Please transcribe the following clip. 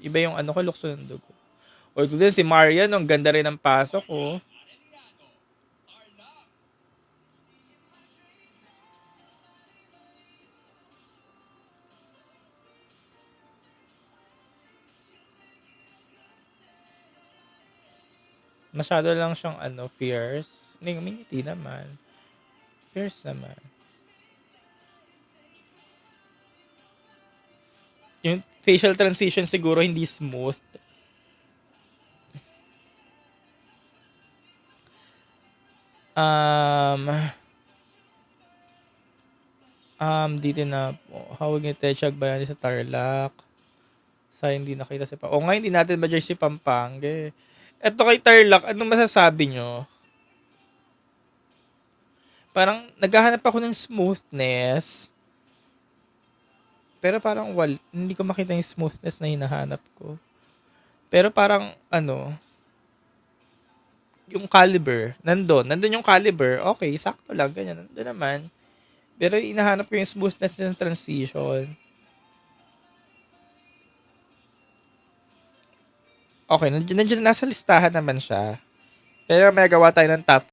Iba yung ano ko, lukso ng dugo. O ito din si Marian, ang ganda rin ng pasok ko. Masyado lang siyang fierce. Hindi, umingiti naman. Fierce naman. Yung facial transition siguro hindi smooth. Um, dito na po. Hawag ni Techag Bayani sa Tarlac. Sa hindi nakita si O nga, hindi natin ma-judge si Pampanga. Eto kay Tarlac, anong masasabi nyo? Parang naghahanap ako ng smoothness. Pero parang hindi ko makita yung smoothness na hinahanap ko. Pero parang yung caliber, nandun yung caliber, okay, sakto lang, ganyan, nandun naman. Pero hinahanap ko yung smoothness ng transition. Okay, nandiyan nasa listahan naman siya. Pero may gawa tayo ng top